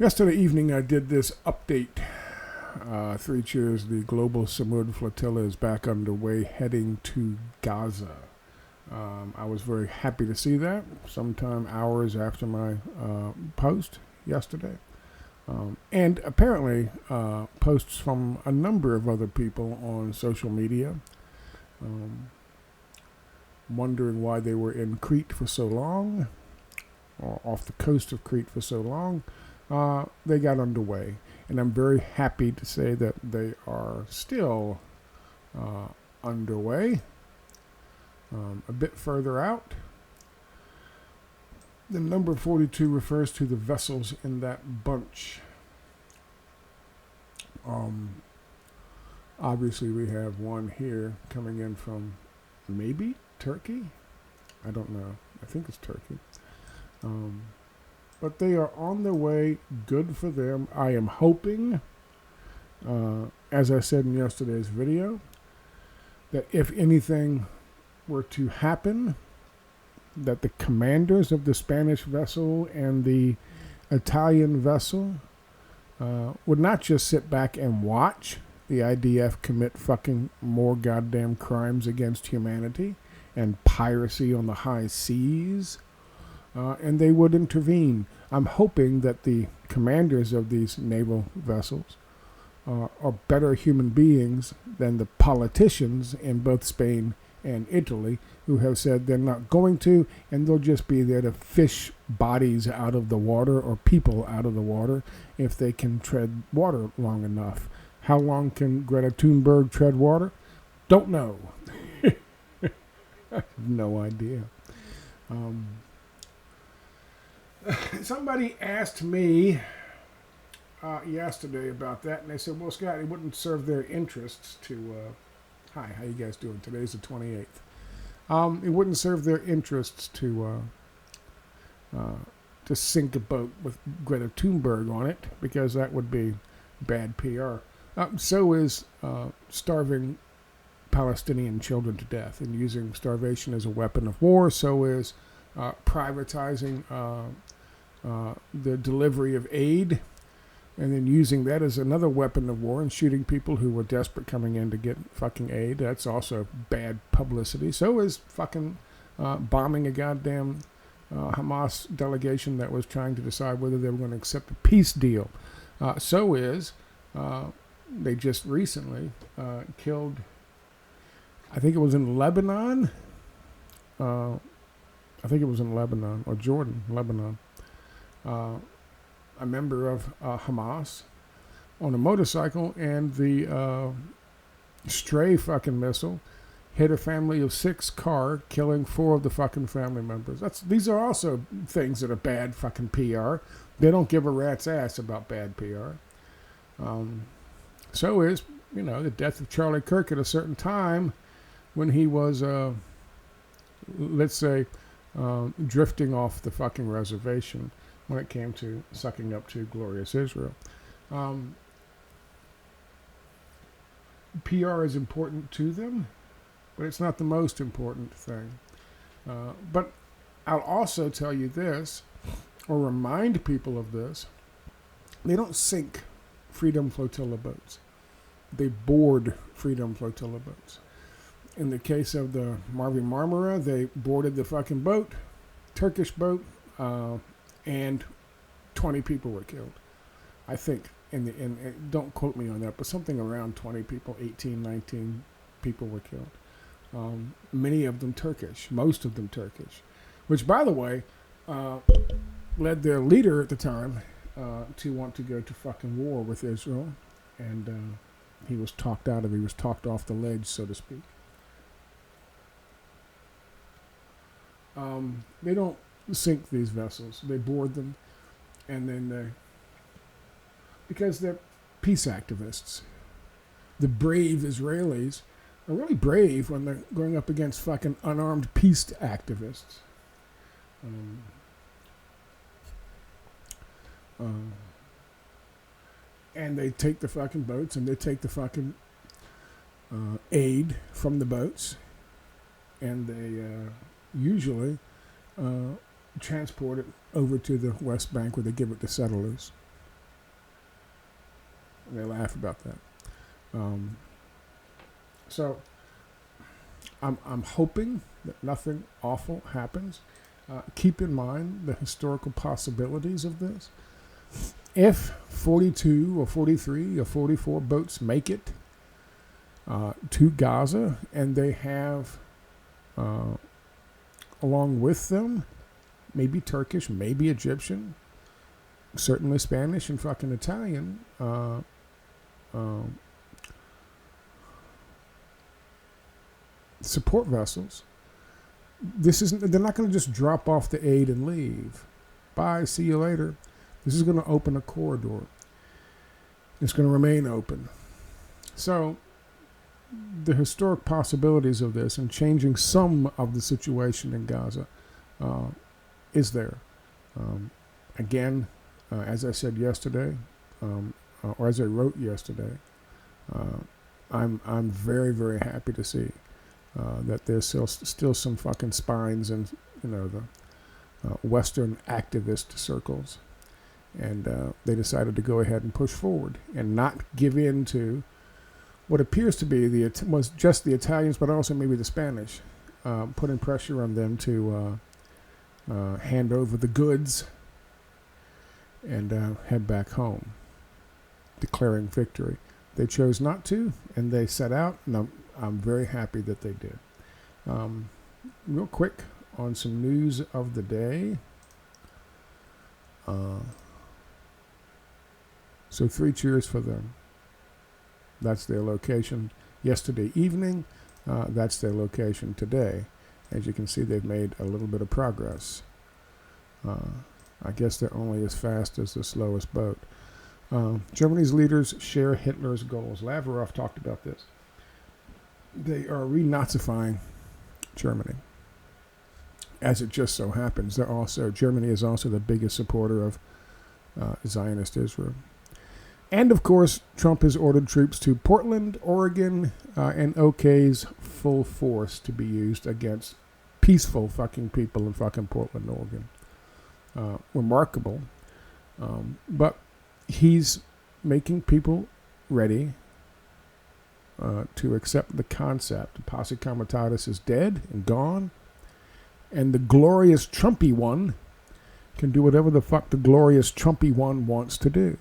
Yesterday evening, I did this update. 3 Cheers, the global Sumud flotilla is back underway, heading to Gaza. I was very happy to see that, sometime hours after my post yesterday. And apparently, posts from a number of other people on social media, wondering why they were in Crete for so long, or off the coast of Crete for so long. They got underway, and I'm very happy to say that they are still underway. A bit further out, the number 42 refers to the vessels in that bunch. Obviously, we have one here coming in from maybe Turkey. I don't know. I think it's Turkey. But they are on their way. Good for them. I am hoping, as I said in yesterday's video, that if anything were to happen, that the commanders of the Spanish vessel and the Italian vessel would not just sit back and watch the IDF commit fucking more goddamn crimes against humanity and piracy on the high seas, and they would intervene. I'm hoping that the commanders of these naval vessels are better human beings than the politicians in both Spain and Italy, who have said they're not going to, and they'll just be there to fish bodies out of the water or people out of the water if they can tread water long enough. How long can Greta Thunberg tread water? Don't know. I have no idea. Somebody asked me yesterday about that, and they said, well, Scott, it wouldn't serve their interests to... Hi, how you guys doing? Today's the 28th. It wouldn't serve their interests to sink a boat with Greta Thunberg on it, because that would be bad PR. So is starving Palestinian children to death and using starvation as a weapon of war. So is privatizing the delivery of aid, and then using that as another weapon of war and shooting people who were desperate coming in to get fucking aid. That's also bad publicity. So is fucking bombing a goddamn Hamas delegation that was trying to decide whether they were going to accept a peace deal. So is they just recently killed, I think it was in Lebanon. I think it was in Lebanon or Jordan, Lebanon. A member of Hamas on a motorcycle, and the stray fucking missile hit a family of 6 car, killing 4 of the fucking family members. These are also things that are bad fucking PR. They don't give a rat's ass about bad PR. So is, the death of Charlie Kirk at a certain time when he was, let's say, drifting off the fucking reservation when it came to sucking up to glorious Israel. PR is important to them, but it's not the most important thing. But I'll also tell you this, or remind people of this: they don't sink Freedom Flotilla boats. They board Freedom Flotilla boats. In the case of the Marvi Marmara, they boarded the fucking boat, Turkish boat, and 20 people were killed. I think, and don't quote me on that, but something around 20 people, 18, 19 people were killed. Many of them Turkish, most of them Turkish, which, by the way, led their leader at the time to want to go to fucking war with Israel, and he was talked off the ledge, so to speak. They don't sink these vessels. They board them, and then because they're peace activists. The brave Israelis are really brave when they're going up against fucking unarmed peace activists. And they take the fucking boats, and they take the fucking aid from the boats, and they usually transport it over to the West Bank, where they give it to settlers. And they laugh about that. So I'm hoping that nothing awful happens. Keep in mind the historical possibilities of this. If 42 or 43 or 44 boats make it to Gaza, and they have along with them maybe Turkish, maybe Egyptian, certainly Spanish and fucking Italian support vessels. They're not going to just drop off the aid and leave. Bye, see you later. This is going to open a corridor. It's going to remain open. So the historic possibilities of this and changing some of the situation in Gaza is there. Again, as I said yesterday, or as I wrote yesterday, I'm very, very happy to see that there's still some fucking spines in, the Western activist circles, and they decided to go ahead and push forward and not give in to what appears to be was just the Italians, but also maybe the Spanish, putting pressure on them to hand over the goods and head back home, declaring victory. They chose not to, and they set out, and I'm very happy that they did. Real quick on some news of the day. So 3 cheers for them. That's their location yesterday evening. That's their location today. As you can see, they've made a little bit of progress. I guess they're only as fast as the slowest boat. Germany's leaders share Hitler's goals. Lavrov talked about this. They are re-Nazifying Germany. As it just so happens, Germany is also the biggest supporter of Zionist Israel. And of course, Trump has ordered troops to Portland, Oregon, and OK's full force to be used against peaceful fucking people in fucking Portland, Oregon. Remarkable. But he's making people ready to accept the concept. Posse Comitatus is dead and gone, and the glorious Trumpy one can do whatever the fuck the glorious Trumpy one wants to do.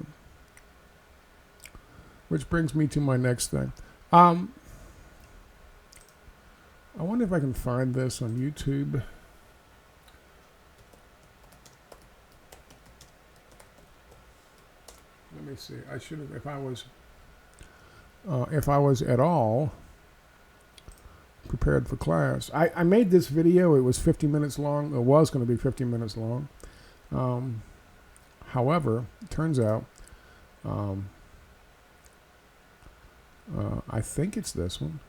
Which brings me to my next thing. I wonder if I can find this on YouTube. Let me see. I should have, if I was at all prepared for class. I made this video. It was 50 minutes long. It was going to be 50 minutes long. However, it turns out, I think it's this one.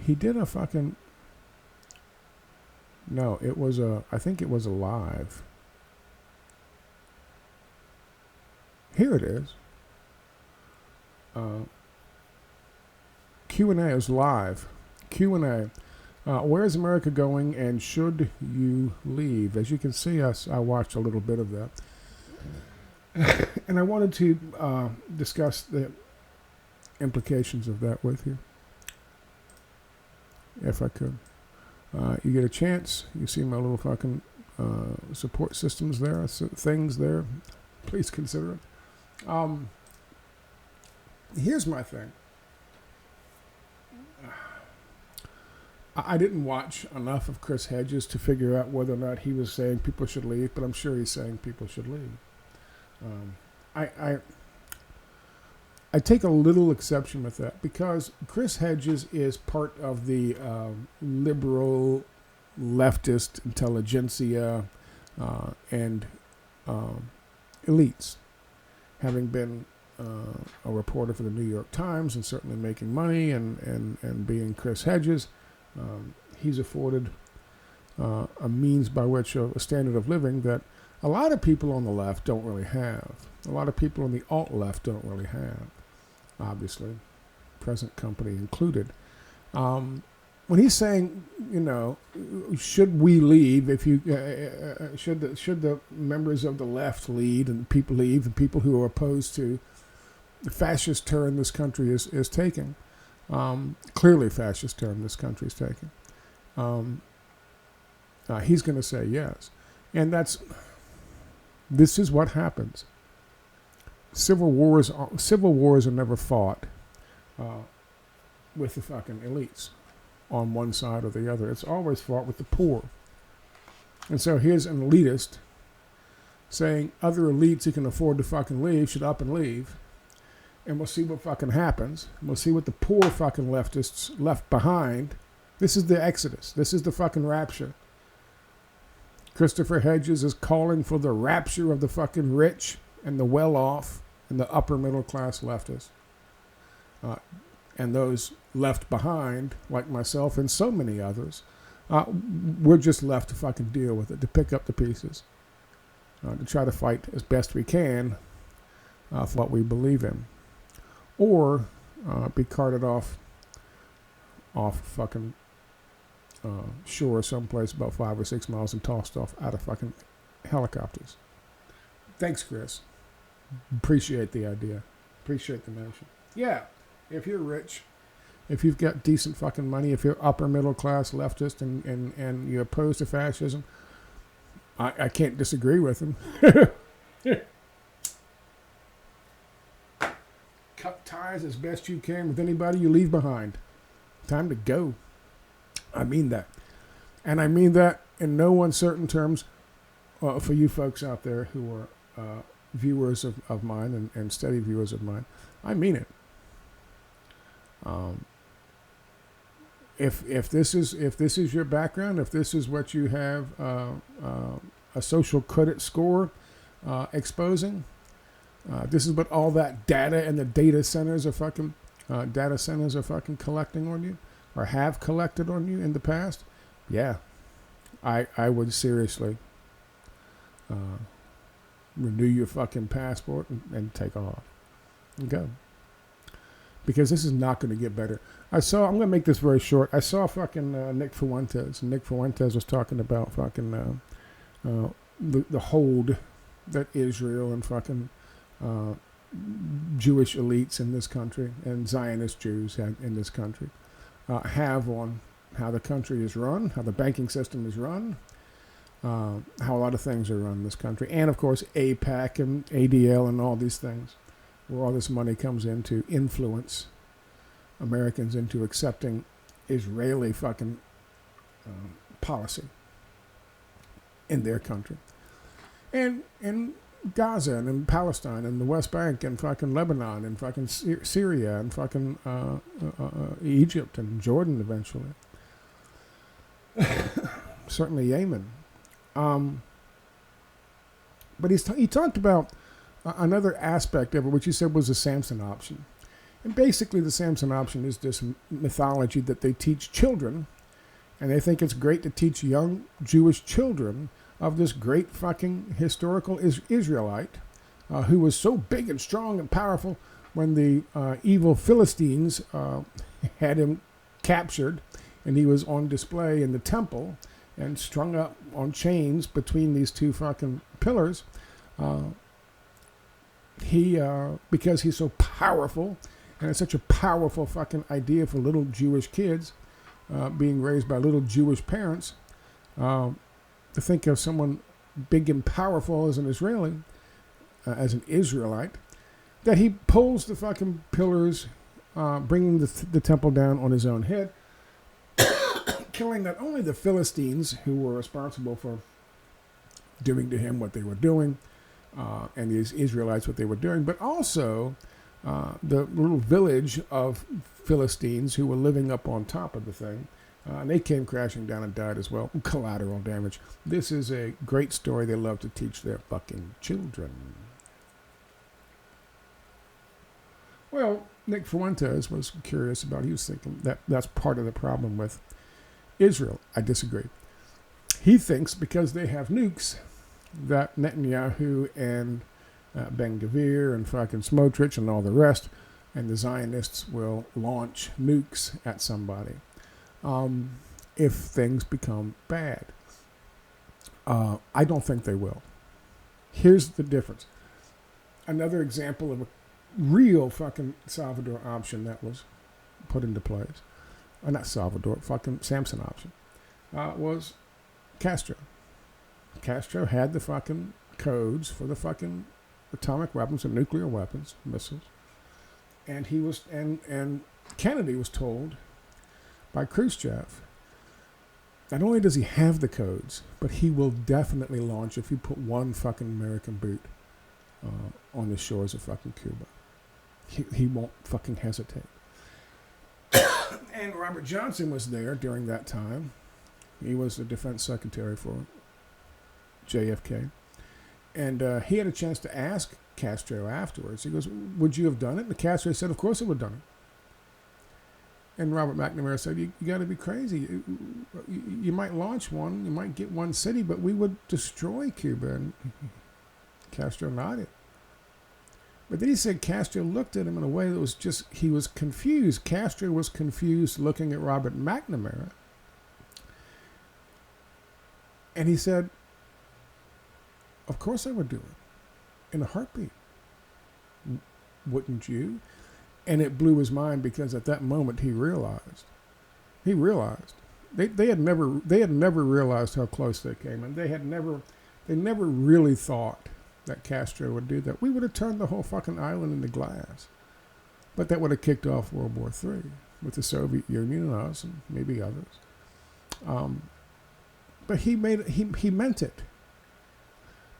He did a fucking... No, it was I think it was a live. Here it is. Q&A is live. Q&A. Where is America going, and should you leave? As you can see, I watched a little bit of that. And I wanted to discuss the implications of that with you, if I could. You get a chance, you see my little fucking support systems there, things there. Please consider it. Here's my thing. I didn't watch enough of Chris Hedges to figure out whether or not he was saying people should leave, but I'm sure he's saying people should leave. I take a little exception with that, because Chris Hedges is part of the liberal leftist intelligentsia and elites, having been a reporter for the New York Times and certainly making money and being Chris Hedges. He's afforded a means by which a standard of living that a lot of people on the left don't really have. A lot of people on the alt-left don't really have, obviously, present company included. When he's saying should we leave? If you should the members of the left lead and people leave, and people who are opposed to the fascist turn this country is taking, clearly fascist turn this country is taking. He's going to say yes, and this is what happens. Civil wars are never fought with the fucking elites on one side or the other. It's always fought with the poor. And so here's an elitist saying other elites who can afford to fucking leave should up and leave. And we'll see what fucking happens. We'll see what the poor fucking leftists left behind. This is the exodus. This is the fucking rapture. Christopher Hedges is calling for the rapture of the fucking rich and the well-off and the upper middle class leftists. And those left behind, like myself and so many others, we're just left to fucking deal with it, to pick up the pieces, to try to fight as best we can for what we believe in, or be carted off fucking shore someplace about 5 or 6 miles and tossed off out of fucking helicopters. Thanks, Chris. Appreciate the idea. Appreciate the notion. Yeah. If you're rich, if you've got decent fucking money, if you're upper middle class leftist and you're opposed to fascism, I can't disagree with him. Cut ties as best you can with anybody you leave behind. Time to go. I mean that. And I mean that in no uncertain terms for you folks out there who are viewers of mine and steady viewers of mine. I mean it. If this is your background, if this is what you have a social credit score exposing, this is what all that data and the data centers are fucking collecting on you, or have collected on you in the past. Yeah, I would seriously renew your fucking passport and take off and go. Because this is not going to get better. I'm going to make this very short. I saw fucking Nick Fuentes. Nick Fuentes was talking about fucking the hold that Israel and fucking Jewish elites in this country and Zionist Jews in this country have on how the country is run, how the banking system is run, how a lot of things are run in this country. And, of course, AIPAC and ADL and all these things, where all this money comes in to influence Americans into accepting Israeli fucking policy in their country. And in Gaza and in Palestine and the West Bank and fucking Lebanon and fucking Syria and fucking Egypt and Jordan eventually. Certainly Yemen. But he talked about another aspect of it, which he said was the Samson option. And basically the Samson option is this mythology that they teach children, and they think it's great to teach young Jewish children of this great fucking historical Israelite who was so big and strong and powerful when the evil Philistines had him captured, and he was on display in the temple and strung up on chains between these two fucking pillars. Because he's so powerful, and it's such a powerful fucking idea for little Jewish kids being raised by little Jewish parents, to think of someone big and powerful as an Israeli, as an Israelite, that he pulls the fucking pillars, bringing the temple down on his own head, killing not only the Philistines who were responsible for doing to him what they were doing, and these Israelites what they were doing, but also the little village of Philistines who were living up on top of the thing, and they came crashing down and died as well. Collateral damage. This is a great story they love to teach their fucking children. Well, Nick Fuentes was curious about, he was thinking that's part of the problem with Israel. I disagree. He thinks because they have nukes that Netanyahu and Ben-Gvir and fucking Smotrich and all the rest and the Zionists will launch nukes at somebody. if things become bad. I don't think they will. Here's the difference. Another example of a real fucking Salvador option that was put into place. Not Salvador, fucking Samson option. Was Castro. Castro had the fucking codes for the fucking atomic weapons and nuclear weapons, missiles. And he was, and Kennedy was told by Khrushchev, not only does he have the codes, but he will definitely launch if you put one fucking American boot on the shores of fucking Cuba. He won't fucking hesitate. And Robert Johnson was there during that time. He was the defense secretary for JFK. And he had a chance to ask Castro afterwards. He goes, would you have done it? And Castro said, of course I would have done it. And Robert McNamara said, you got to be crazy. You might launch one, you might get one city, but we would destroy Cuba. And Castro nodded. But then he said Castro looked at him in a way that was just, he was confused. Castro was confused looking at Robert McNamara. And he said, of course I would do it. In a heartbeat. Wouldn't you? And it blew his mind because at that moment he realized. They had never realized how close they came, and they never really thought that Castro would do that. We would have turned the whole fucking island into glass. But that would have kicked off World War III with the Soviet Union and us and maybe others. But he meant it.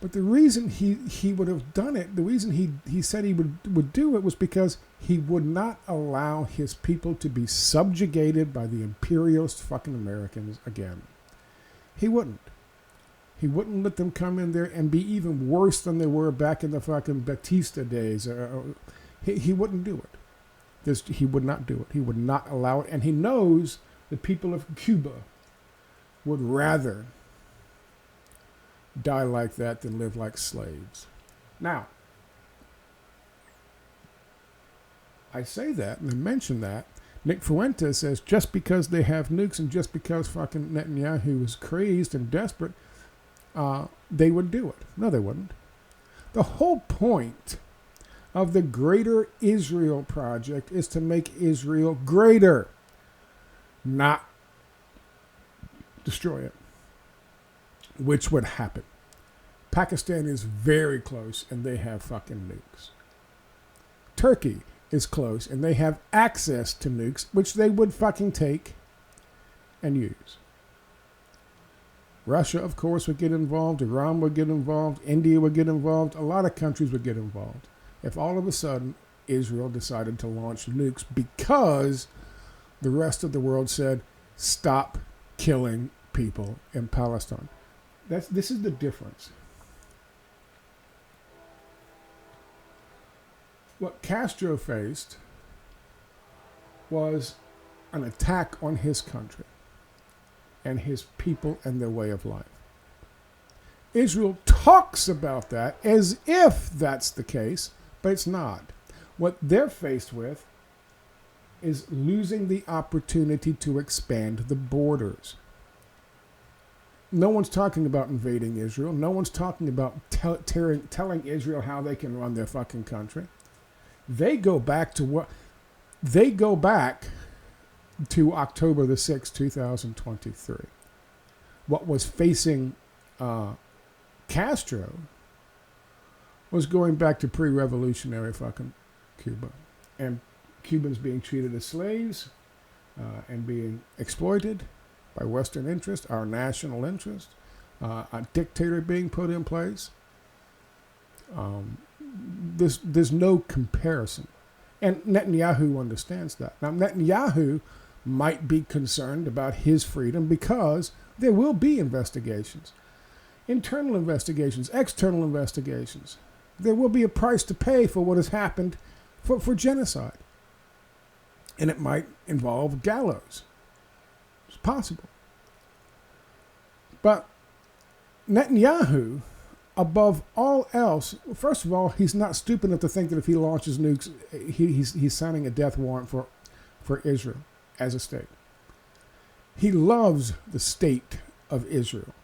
But the reason he would have done it, the reason he said he would do it was because he would not allow his people to be subjugated by the imperialist fucking Americans again. He wouldn't. He wouldn't let them come in there and be even worse than they were back in the fucking Batista days. He wouldn't do it. He would not do it. He would not allow it. And he knows the people of Cuba would rather die like that than live like slaves. Now, I say that and I mention that. Nick Fuentes says just because they have nukes and just because fucking Netanyahu was crazed and desperate, they would do it. No, they wouldn't. The whole point of the Greater Israel Project is to make Israel greater, not destroy it. Which would happen. Pakistan is very close and they have fucking nukes. Turkey is close and they have access to nukes, which they would fucking take and use. Russia, of course, would get involved. Iran would get involved. India would get involved. A lot of countries would get involved. If all of a sudden Israel decided to launch nukes because the rest of the world said, stop killing people in Palestine. This is the difference. What Castro faced was an attack on his country and his people and their way of life. Israel talks about that as if that's the case, but it's not. What they're faced with is losing the opportunity to expand the borders. No one's talking about invading Israel. No one's talking about telling Israel how they can run their fucking country. They go back to October the 6th, 2023. What was facing Castro was going back to pre-revolutionary fucking Cuba. And Cubans being treated as slaves and being exploited by Western interest, our national interest, a dictator being put in place. There's no comparison. And Netanyahu understands that. Now, Netanyahu might be concerned about his freedom because there will be investigations. Internal investigations, external investigations. There will be a price to pay for what has happened for genocide. And it might involve gallows. It's possible. But Netanyahu, above all else, first of all, he's not stupid enough to think that if he launches nukes, he's signing a death warrant for Israel as a state. He loves the state of Israel.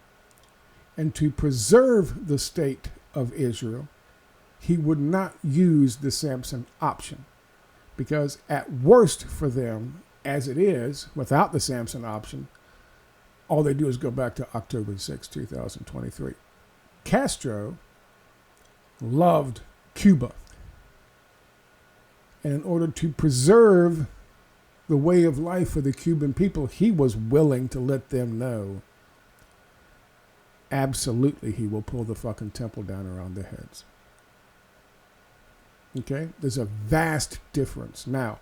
And to preserve the state of Israel, he would not use the Samson option. Because at worst for them, as it is, without the Samson option, all they do is go back to October 6, 2023. Castro loved Cuba. And in order to preserve the way of life for the Cuban people, he was willing to let them know, absolutely, he will pull the fucking temple down around their heads. Okay? There's a vast difference. Now,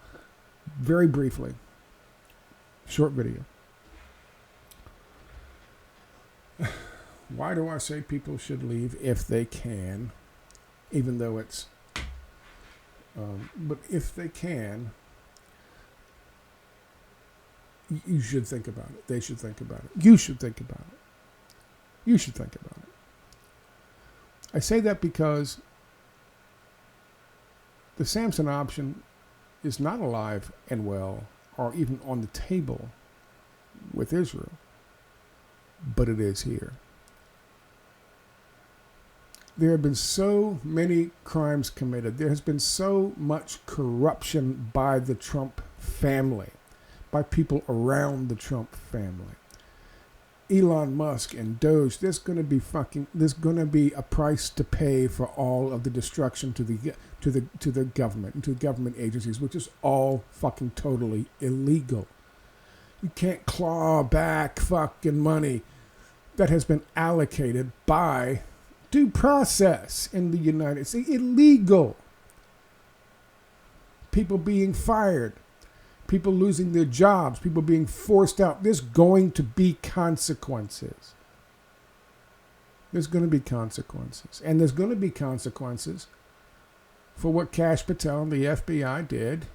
very briefly, short video. Why do I say people should leave if they can, even though it's, but if they can, you should think about it. They should think about it. You should think about it. You should think about it. I say that because the Samson option is not alive and well or even on the table with Israel, but it is here. There have been so many crimes committed. There has been so much corruption by the Trump family, by people around the Trump family. Elon Musk and Doge, there's going to be a price to pay for all of the destruction to the government and to government agencies, which is all fucking totally illegal. You can't claw back fucking money that has been allocated by due process in the United States. Illegal. People being fired. People losing their jobs. People being forced out. There's going to be consequences. There's going to be consequences. And there's going to be consequences for what Kash Patel and the FBI did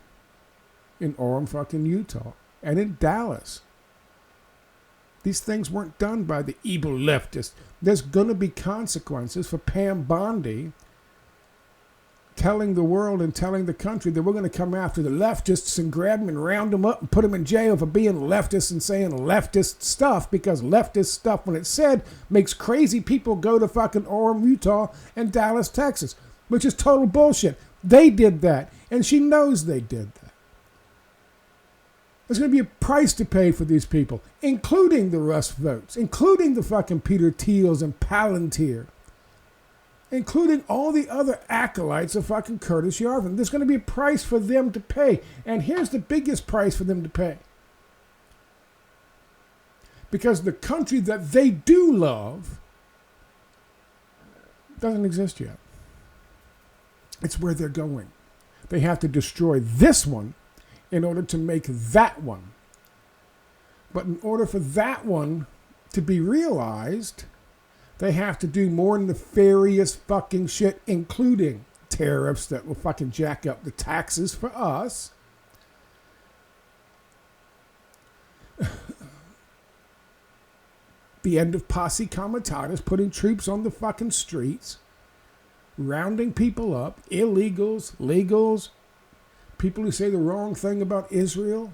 in Orem, fucking Utah, and in Dallas. These things weren't done by the evil leftists. There's going to be consequences for Pam Bondi telling the world and telling the country that we're going to come after the leftists and grab them and round them up and put them in jail for being leftists and saying leftist stuff, because leftist stuff, when it's said, makes crazy people go to fucking Orem, Utah and Dallas, Texas, which is total bullshit. They did that, and she knows they did that. There's going to be a price to pay for these people, including the Russ votes, including the fucking Peter Thiels and Palantir, including all the other acolytes of fucking Curtis Yarvin. There's going to be a price for them to pay. And here's the biggest price for them to pay. Because the country that they do love doesn't exist yet. It's where they're going. They have to destroy this one in order to make that one. But in order for that one to be realized, they have to do more nefarious fucking shit, including tariffs that will fucking jack up the taxes for us. The end of posse comitatus, putting troops on the fucking streets, rounding people up, illegals, legals, people who say the wrong thing about Israel,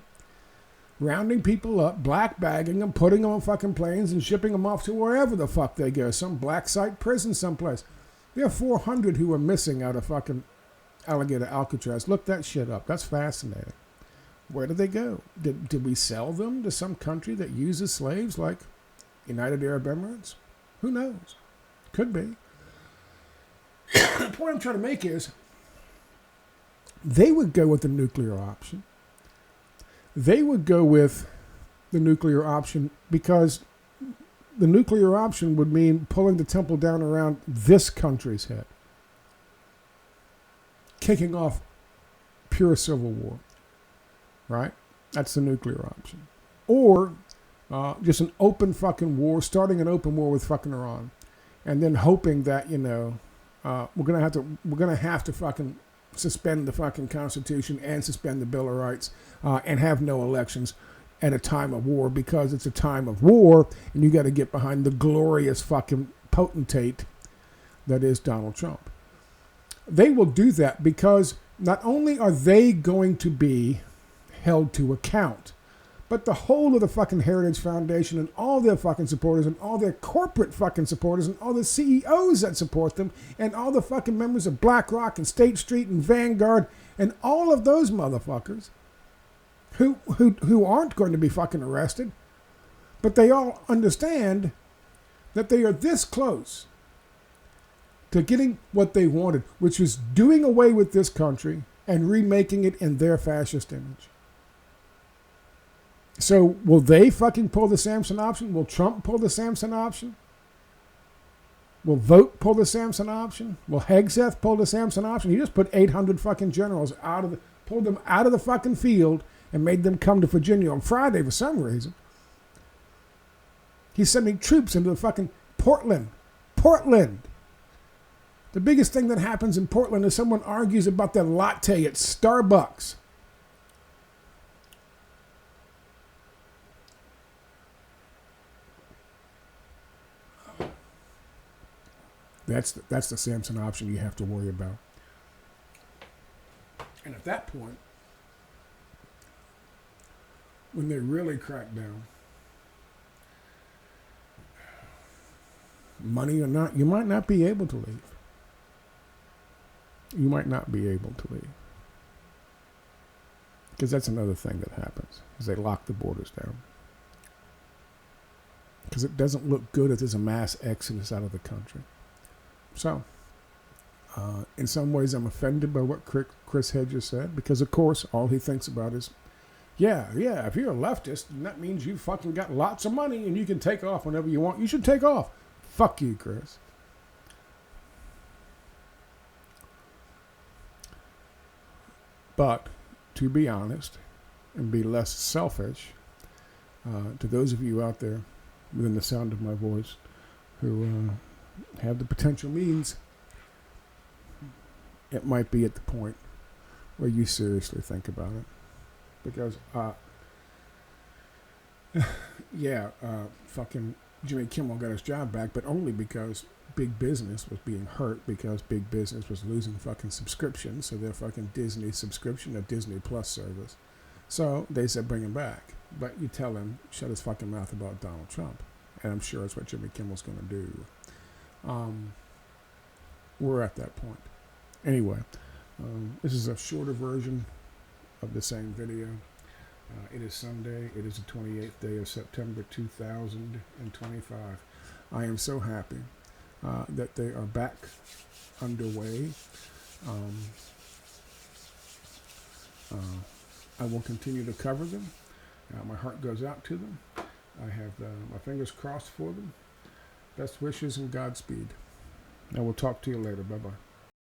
rounding people up, black bagging them, putting them on fucking planes and shipping them off to wherever the fuck they go, some black site prison someplace. There are 400 who are missing out of fucking Alligator Alcatraz. Look that shit up. That's fascinating. Where did they go? Did we sell them to some country that uses slaves like United Arab Emirates? Who knows? Could be. The point I'm trying to make is they would go with the nuclear option. They would go with the nuclear option because the nuclear option would mean pulling the temple down around this country's head, kicking off pure civil war, right? That's the nuclear option. Or just an open fucking war, starting an open war with fucking Iran, and then hoping that, we're gonna have to fucking suspend the fucking Constitution and suspend the Bill of Rights and have no elections at a time of war, because it's a time of war and you got to get behind the glorious fucking potentate that is Donald Trump. They will do that because not only are they going to be held to account, but the whole of the fucking Heritage Foundation and all their fucking supporters and all their corporate fucking supporters and all the CEOs that support them and all the fucking members of BlackRock and State Street and Vanguard and all of those motherfuckers who aren't going to be fucking arrested, but they all understand that they are this close to getting what they wanted, which was doing away with this country and remaking it in their fascist image. So will they fucking pull the Samson option? Will Trump pull the Samson option? Will Vogt pull the Samson option? Will Hegseth pull the Samson option? He just put 800 fucking generals pulled them out of the fucking field and made them come to Virginia on Friday for some reason. He's sending troops into the fucking Portland. Portland. The biggest thing that happens in Portland is someone argues about their latte at Starbucks. That's the Samson option you have to worry about. And at that point, when they really crack down, money or not, you might not be able to leave. You might not be able to leave. Because that's another thing that happens, is they lock the borders down. Because it doesn't look good if there's a mass exodus out of the country. So, in some ways, I'm offended by what Chris Hedges said, because, of course, all he thinks about is, yeah, if you're a leftist, that means you fucking got lots of money and you can take off whenever you want. You should take off. Fuck you, Chris. But, to be honest and be less selfish, to those of you out there within the sound of my voice who have the potential means, it might be at the point where you seriously think about it. Because, fucking Jimmy Kimmel got his job back, but only because big business was being hurt, because big business was losing fucking subscriptions, so their fucking Disney subscription, a Disney Plus service. So they said bring him back. But you tell him, shut his fucking mouth about Donald Trump. And I'm sure that's what Jimmy Kimmel's going to do. We're at that point. Anyway, this is a shorter version of the same video. It is Sunday. It is the 28th day of September 2025. I am so happy that they are back underway. I will continue to cover them. My heart goes out to them. I have my fingers crossed for them. Best wishes and Godspeed. I will talk to you later. Bye-bye.